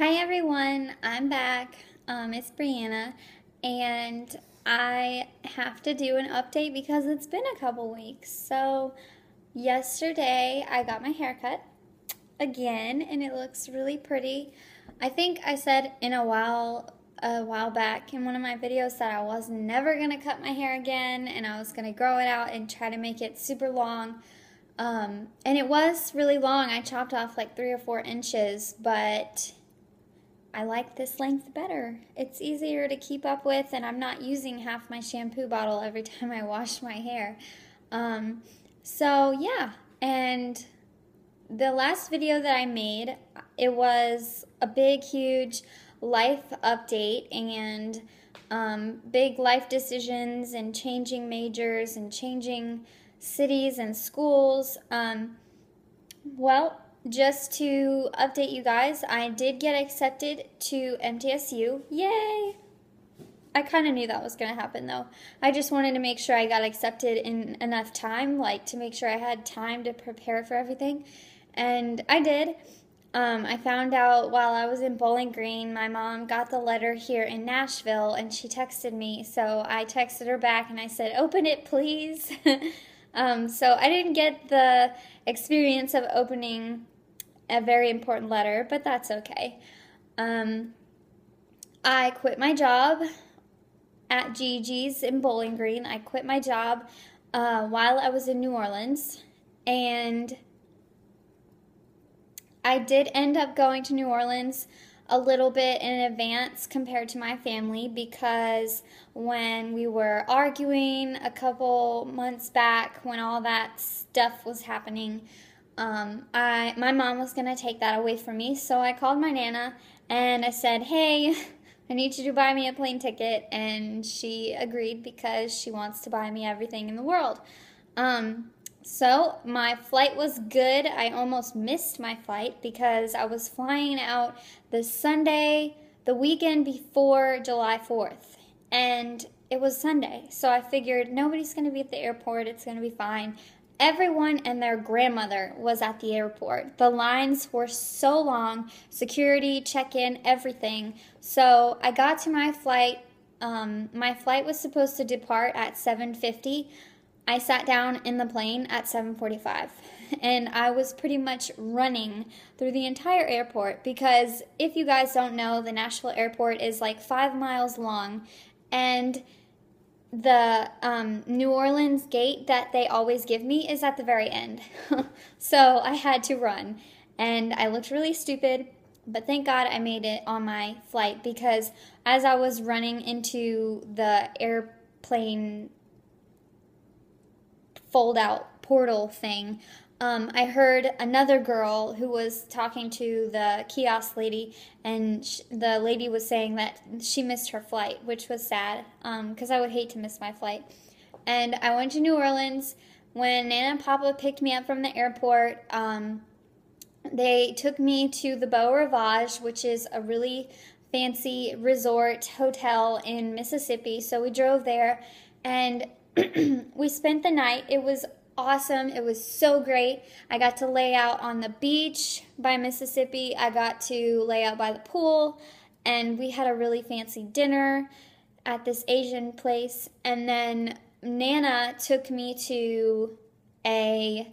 Hi everyone, I'm back. It's Brianna, and I have to do an update because it's been a couple weeks. So, yesterday I got my hair cut again, and it looks really pretty. I think I said a while back in one of my videos that I was never gonna cut my hair again, and I was gonna grow it out and try to make it super long. And it was really long. I chopped off like 3 or 4 inches, but I like this length better. It's easier to keep up with, and I'm not using half my shampoo bottle every time I wash my hair. So yeah, and the last video that I made, it was a big, huge life update and big life decisions and changing majors and changing cities and schools. Well, just to update you guys, I did get accepted to MTSU. Yay! I kind of knew that was going to happen though. I just wanted to make sure I got accepted in enough time, like to make sure I had time to prepare for everything. And I did. I found out while I was in Bowling Green, my mom got the letter here in Nashville and she texted me. So I texted her back and I said, "Open it, please." So I didn't get the experience of opening a very important letter, but that's okay. I quit my job at Gigi's in Bowling Green. I quit my job while I was in New Orleans, and I did end up going to New Orleans a little bit in advance compared to my family because when we were arguing a couple months back when all that stuff was happening, my mom was going to take that away from me. So I called my Nana and I said, "Hey, I need you to buy me a plane ticket." And she agreed because she wants to buy me everything in the world. So my flight was good. I almost missed my flight because I was flying out the Sunday, the weekend before July 4th. And it was Sunday. So I figured nobody's going to be at the airport. It's going to be fine. Everyone and their grandmother was at the airport. The lines were so long, security, check-in, everything. So I got to my flight. My flight was supposed to depart at 7:50. I sat down in the plane at 7:45, and I was pretty much running through the entire airport because if you guys don't know, the Nashville airport is like 5 miles long, and the New Orleans gate that they always give me is at the very end. So I had to run, and I looked really stupid, but thank God I made it on my flight because as I was running into the airplane fold-out portal thing, I heard another girl who was talking to the kiosk lady, and the lady was saying that she missed her flight, which was sad, because I would hate to miss my flight. And I went to New Orleans. When Nana and Papa picked me up from the airport, they took me to the Beau Rivage, which is a really fancy resort hotel in Mississippi. So we drove there, and we spent the night. It was awesome. It was so great. I got to lay out on the beach by Mississippi. I got to lay out by the pool, and we had a really fancy dinner at this Asian place. And then Nana took me to a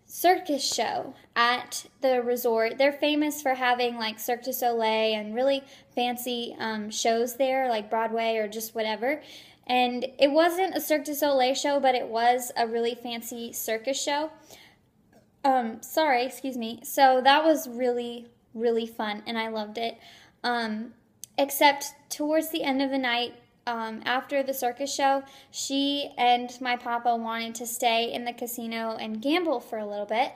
circus show at the resort. They're famous for having like Cirque du Soleil and really fancy shows there, like Broadway or just whatever. And it wasn't a Cirque du Soleil show, but it was a really fancy circus show. Excuse me. So that was really, really fun, and I loved it. Except towards the end of the night, after the circus show, she and my papa wanted to stay in the casino and gamble for a little bit.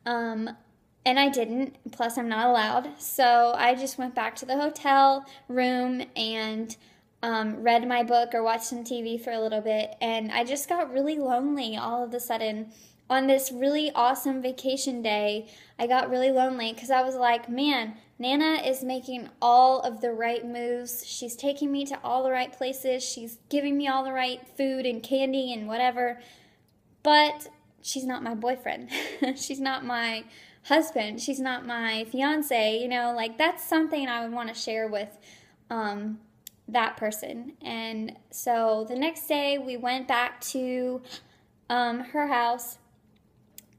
And I didn't, plus I'm not allowed. So I just went back to the hotel room and read my book or watched some TV for a little bit, and I just got really lonely all of a sudden. On this really awesome vacation day, I got really lonely because I was like, man, Nana is making all of the right moves. She's taking me to all the right places. She's giving me all the right food and candy and whatever, but she's not my boyfriend. She's not my husband. She's not my fiance, like that's something I would want to share with that person. And so the next day we went back to her house,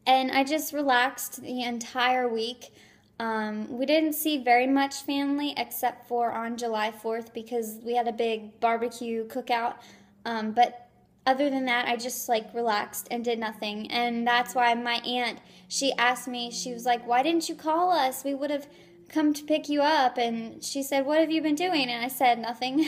and I just relaxed the entire week. We didn't see very much family except for on July 4th because we had a big barbecue cookout. But other than that, I just relaxed and did nothing. And that's why my aunt, she asked me, she was like, "Why didn't you call us? We would have come to pick you up." And she said, "What have you been doing?" And I said, "Nothing."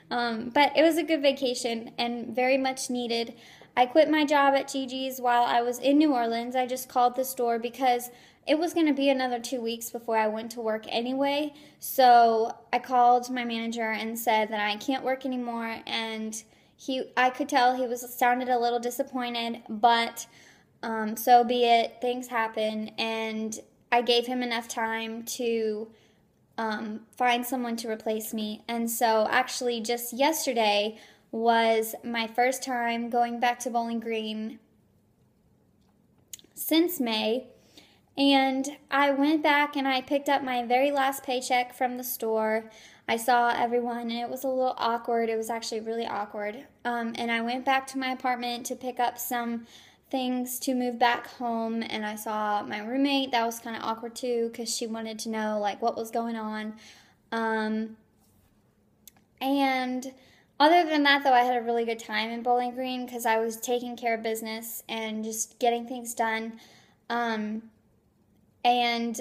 But it was a good vacation and very much needed. I quit my job at Gigi's while I was in New Orleans. I just called the store because it was going to be another 2 weeks before I went to work anyway. So I called my manager and said that I can't work anymore, and I could tell he sounded a little disappointed, but so be it. Things happen, and I gave him enough time to find someone to replace me. And so actually just yesterday was my first time going back to Bowling Green since May. And I went back and I picked up my very last paycheck from the store. I saw everyone and it was a little awkward. It was actually really awkward. And I went back to my apartment to pick up some things to move back home, and I saw my roommate. That was kind of awkward too because she wanted to know what was going on. And other than that, though, I had a really good time in Bowling Green because I was taking care of business and just getting things done. And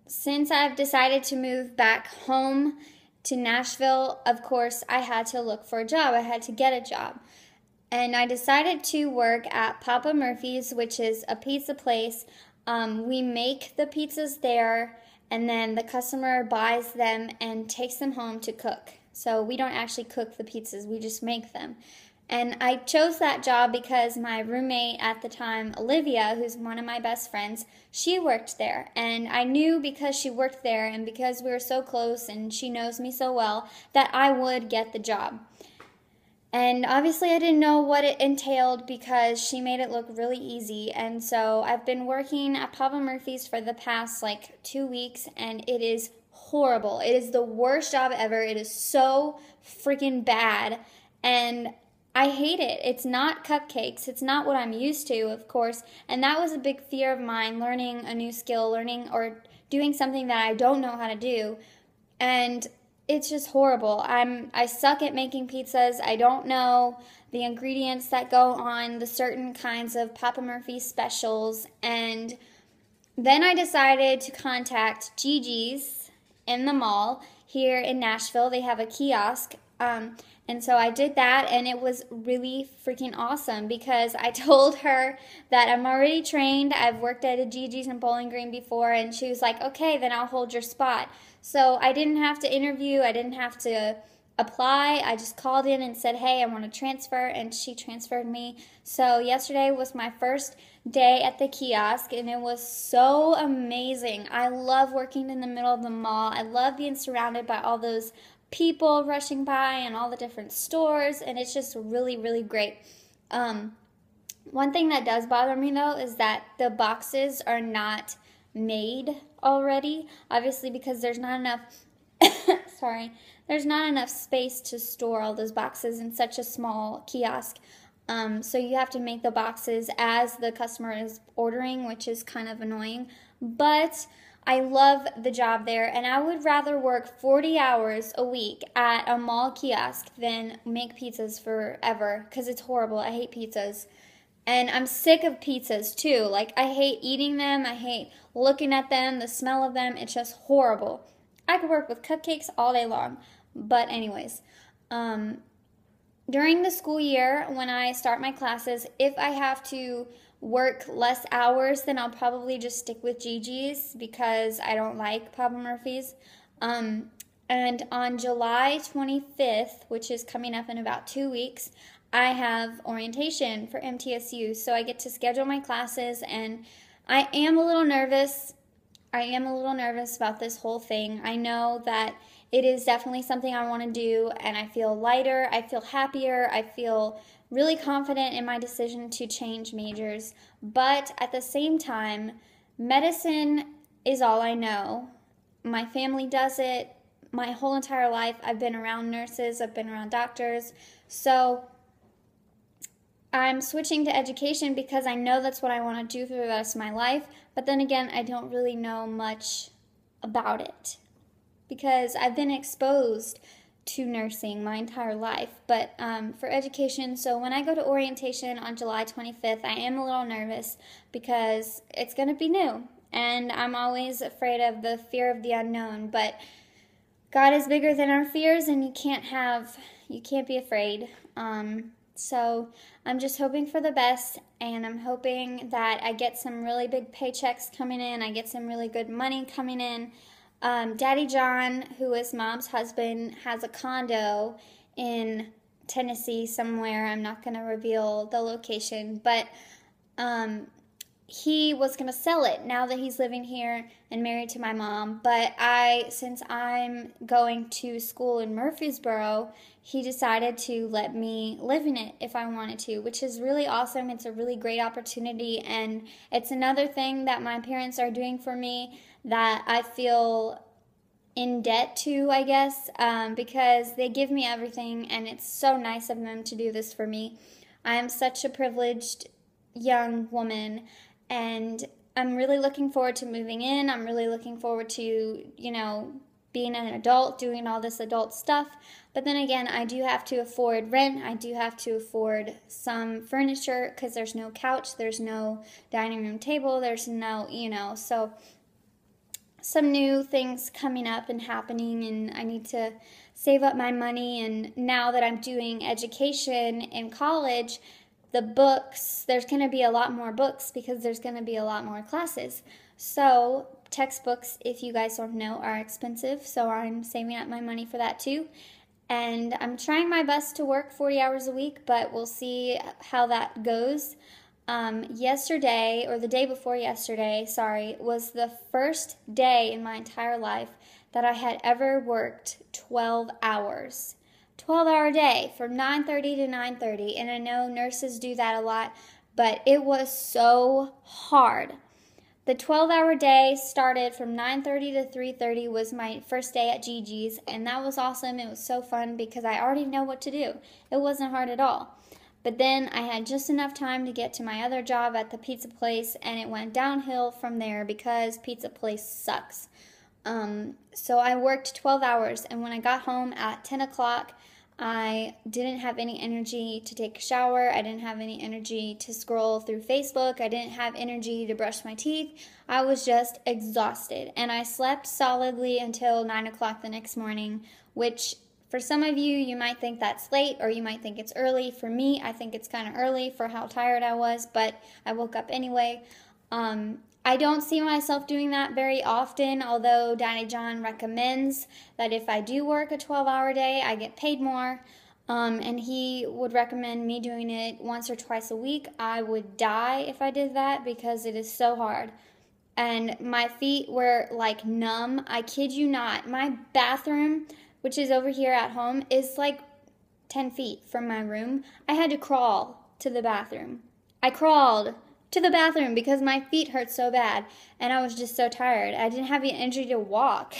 since I've decided to move back home to Nashville, of course, I had to look for a job. I had to get a job. And I decided to work at Papa Murphy's, which is a pizza place. We make the pizzas there, and then the customer buys them and takes them home to cook. So we don't actually cook the pizzas, we just make them. And I chose that job because my roommate at the time, Olivia, who's one of my best friends, she worked there. And I knew because she worked there and because we were so close and she knows me so well that I would get the job. And obviously I didn't know what it entailed because she made it look really easy. And so I've been working at Papa Murphy's for the past 2 weeks, and it is horrible. It is the worst job ever. It is so freaking bad. And I hate it. It's not cupcakes. It's not what I'm used to, of course. And that was a big fear of mine, learning a new skill, learning or doing something that I don't know how to do. And it's just horrible. I suck at making pizzas. I don't know the ingredients that go on the certain kinds of Papa Murphy's specials. And then I decided to contact Gigi's in the mall here in Nashville. They have a kiosk. And so I did that, and it was really freaking awesome because I told her that I'm already trained. I've worked at a Gigi's in Bowling Green before, and she was like, "Okay, then I'll hold your spot." So I didn't have to interview. I didn't have to apply. I just called in and said, "Hey, I want to transfer," and she transferred me. So yesterday was my first day at the kiosk, and it was so amazing. I love working in the middle of the mall. I love being surrounded by all those people rushing by and all the different stores, and it's just really, really great. One thing that does bother me, though, is that the boxes are not made already, obviously because there's not enough there's not enough space to store all those boxes in such a small kiosk. So you have to make the boxes as the customer is ordering, which is kind of annoying, but I love the job there, and I would rather work 40 hours a week at a mall kiosk than make pizzas forever, because it's horrible. I hate pizzas. And I'm sick of pizzas, too. I hate eating them. I hate looking at them, the smell of them. It's just horrible. I could work with cupcakes all day long. But anyways, during the school year, when I start my classes, if I have to work less hours, then I'll probably just stick with Gigi's because I don't like Papa Murphy's. And on July 25th, which is coming up in about 2 weeks, I have orientation for MTSU, so I get to schedule my classes, and I am a little nervous. About this whole thing. I know that it is definitely something I want to do, and I feel lighter, I feel happier, I feel really confident in my decision to change majors, but at the same time, medicine is all I know. My family does it. My whole entire life, I've been around nurses, I've been around doctors. So I'm switching to education because I know that's what I want to do for the rest of my life. But then again, I don't really know much about it because I've been exposed to nursing my entire life. But for education, so when I go to orientation on July 25th, I am a little nervous because it's going to be new. And I'm always afraid of the fear of the unknown. But God is bigger than our fears, and you can't be afraid. So I'm just hoping for the best, and I'm hoping that I get some really big paychecks coming in. I get some really good money coming in. Daddy John, who is Mom's husband, has a condo in Tennessee somewhere. I'm not going to reveal the location, but he was going to sell it now that he's living here and married to my mom. But since I'm going to school in Murfreesboro, he decided to let me live in it if I wanted to, which is really awesome. It's a really great opportunity, and it's another thing that my parents are doing for me that I feel in debt to, I guess, because they give me everything, and it's so nice of them to do this for me. I am such a privileged young woman, and I'm really looking forward to moving in. I'm really looking forward to, being an adult, doing all this adult stuff. But then again, I do have to afford rent. I do have to afford some furniture because there's no couch, there's no dining room table, there's no, so some new things coming up and happening, and I need to save up my money. And now that I'm doing education in college, the books, there's going to be a lot more books because there's going to be a lot more classes. So textbooks, if you guys don't know, are expensive, so I'm saving up my money for that too. And I'm trying my best to work 40 hours a week, but we'll see how that goes. Yesterday, or the day before yesterday, was the first day in my entire life that I had ever worked 12 hours. 12-hour day from 9:30 to 9:30, and I know nurses do that a lot, but it was so hard. The 12-hour day started from 9:30 to 3:30 was my first day at Gigi's, and that was awesome. It was so fun because I already know what to do. It wasn't hard at all. But then I had just enough time to get to my other job at the pizza place, and it went downhill from there because pizza place sucks. So I worked 12 hours, and when I got home at 10 o'clock, I didn't have any energy to take a shower. I didn't have any energy to scroll through Facebook. I didn't have energy to brush my teeth. I was just exhausted, and I slept solidly until 9 o'clock the next morning, which for some of you, you might think that's late, or you might think it's early. For me, I think it's kind of early for how tired I was, but I woke up anyway. I don't see myself doing that very often, although Daddy John recommends that if I do work a 12-hour day, I get paid more, and he would recommend me doing it once or twice a week. I would die if I did that because it is so hard. And my feet were like numb. I kid you not. My bathroom, which is over here at home, is like 10 feet from my room. I had to crawl to the bathroom. I crawled to the bathroom because my feet hurt so bad, and I was just so tired. I didn't have the energy to walk.